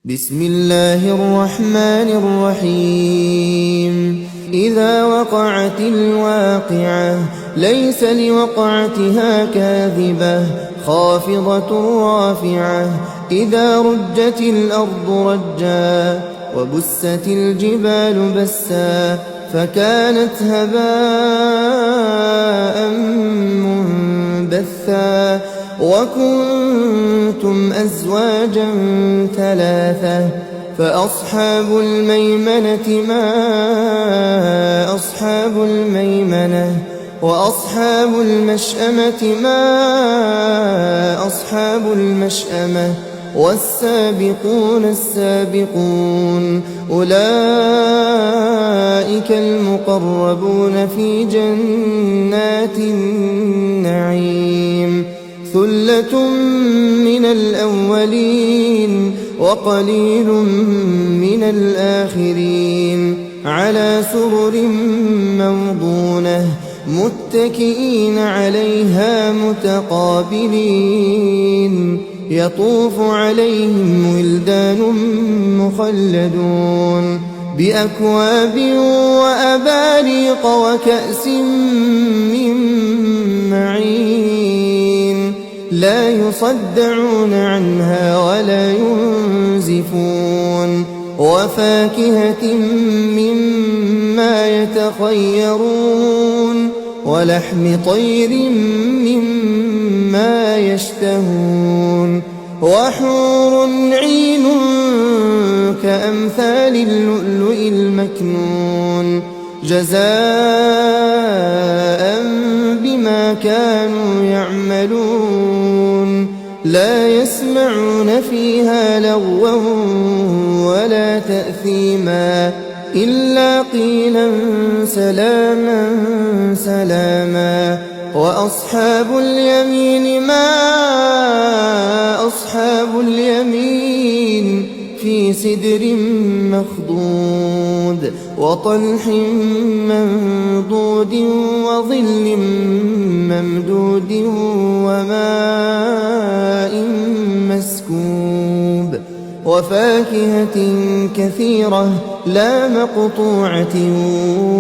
بسم الله الرحمن الرحيم إذا وقعت الواقعة ليس لوقعتها كاذبة خافضة رافعة إذا رجت الأرض رجا وبست الجبال بسا فكانت هباء منبثا وكنتم أزواجا ثلاثة فأصحاب الميمنة ما أصحاب الميمنة وأصحاب المشأمة ما أصحاب المشأمة والسابقون السابقون أولئك المقربون في جنات النعيم ثلة من الأولين وقليل من الآخرين على سرر موضونة متكئين عليها متقابلين يطوف عليهم ولدان مخلدون بأكواب وأباريق وكأس من معين لا يصدعون عنها ولا ينزفون وفاكهة مما يتخيرون ولحم طير مما يشتهون وحور عين كأمثال اللؤلؤ المكنون جزاء بما كانوا يعملون لا يسمعون فيها لغوا ولا تأثيما إلا قيلا سلاما سلاما وأصحاب اليمين ما أصحاب اليمين في سدر مخضود وطلح منضود وظل ممدود وماء مسكوب وفاكهة كثيرة لا مقطوعة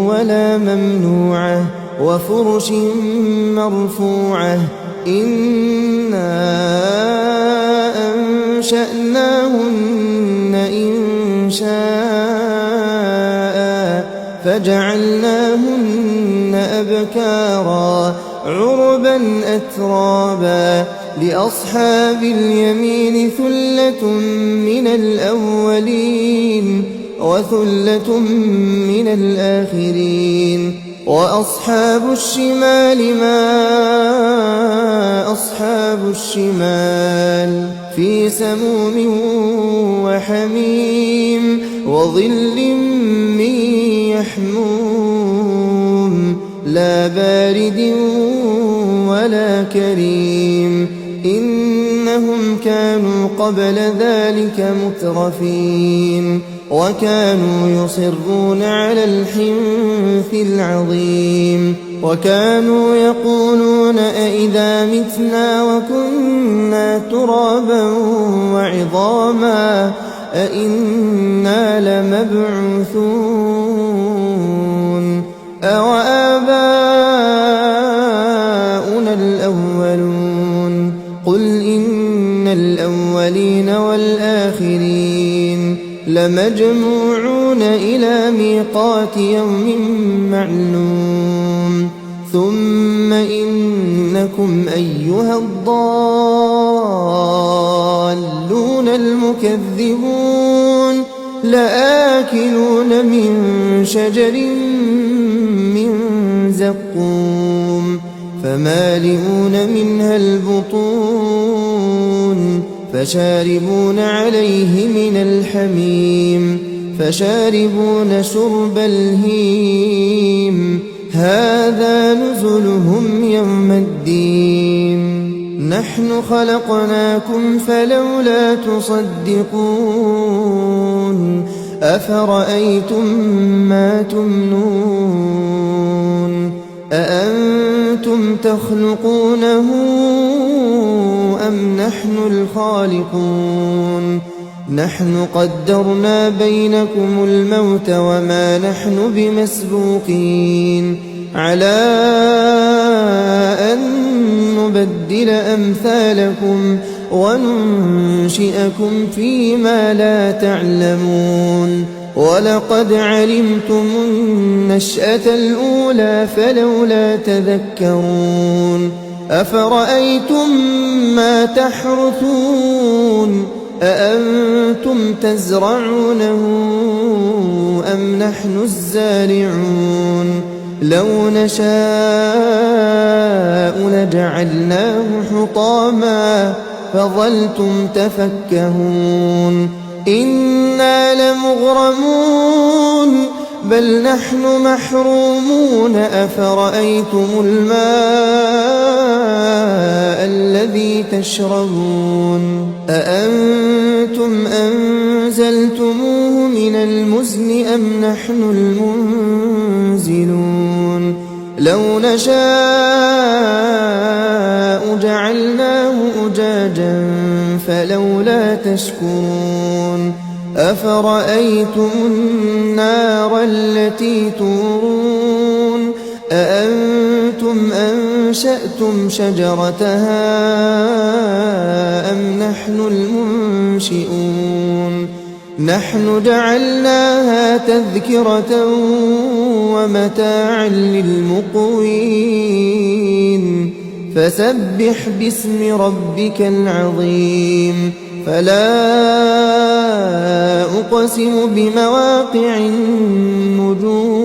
ولا ممنوعة وفرش مرفوعة إنا أنشأناهن إنشاء فجعلناهن أبكارا عربا أترابا لأصحاب اليمين ثلة من الأولين وثلة من الآخرين وأصحاب الشمال ما أصحاب الشمال في سموم وحميم وظل من يحموم لا بارد ولا كريم إنهم كانوا قبل ذلك مترفين وكانوا يصرون على الحنث العظيم وكانوا يقولون أئذا متنا وكنا ترابا وعظاما أئنا لمبعوثون أوآباؤنا الأولون قل إن الأولين والآخرين لمجموعون إلى ميقات يوم معلوم ثم إنكم أيها الضالون المكذبون لآكلون من شجر من زقوم فمالئون منها البطون فشاربون عليه من الحميم فشاربون شرب الهيم هذا نزلهم يوم الدين نحن خلقناكم فلولا تصدقون أفرأيتم ما تمنون أأنتم تخلقونه أم نحن الخالقون نحن قدرنا بينكم الموت وما نحن بمسبوقين على أن نبدل أمثالكم وننشئكم فيما لا تعلمون ولقد علمتم النشأة الأولى فلولا تذكرون أفرأيتم ما تحرثون أأنتم تزرعونه أم نحن الزارعون لو نشاء لجعلناه حطاما فظلتم تفكهون إنا لمغرمون بل نحن محرومون أفرأيتم الماء الذي تشربون أأنتم أنزلتموه من المزن أم نحن المنزلون لو نشاء جعلناه أجاجا فلولا تشكرون أفرأيتم النار التي تورون أأنتم أنشأتم شجرتها أم نحن المنشئون نحن جعلناها تذكرة ومتاعا للمقوين فسبح باسم ربك العظيم فلا أقسم بمواقع النجوم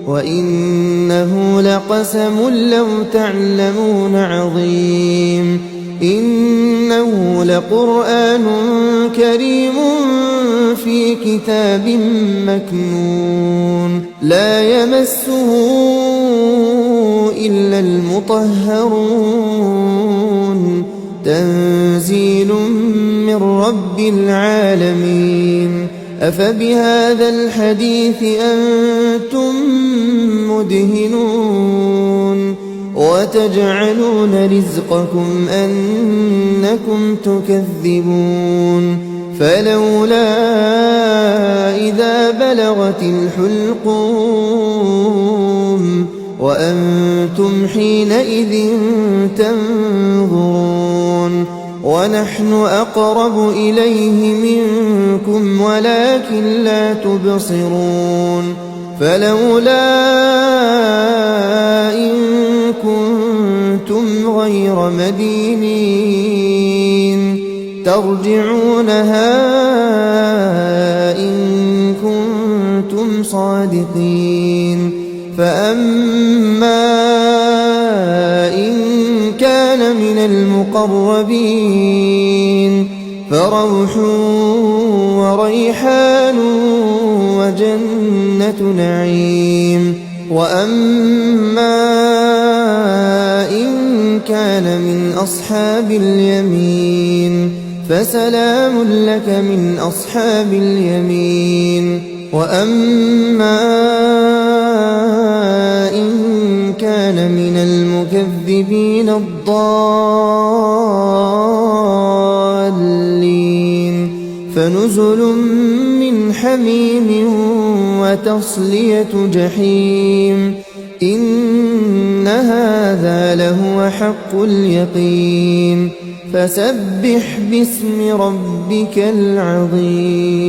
وإنه لقسم لو تعلمون عظيم إنه لقرآن كريم في كتاب مكنون لا يمسه إلا المطهرون تنزيل من رب العالمين أفبهذا الحديث أنتم مدهنون وتجعلون رزقكم أنكم تكذبون فلولا إذا بلغت الحلقوم وأنتم حينئذ تنظرون ونحن أقرب إليه منكم ولكن لا تبصرون فلولا إن كنتم غير مدينين ترجعونها إن كنتم صادقين فأما إن كان من المقربين فروح وريحان وجنة نعيم وأما إن كان من أصحاب اليمين فسلام لك من أصحاب اليمين وأما إن كان من المكذبين الضالين فنزل من حميم وتصلية جحيم إن هذا لهو حق اليقين فسبح باسم ربك العظيم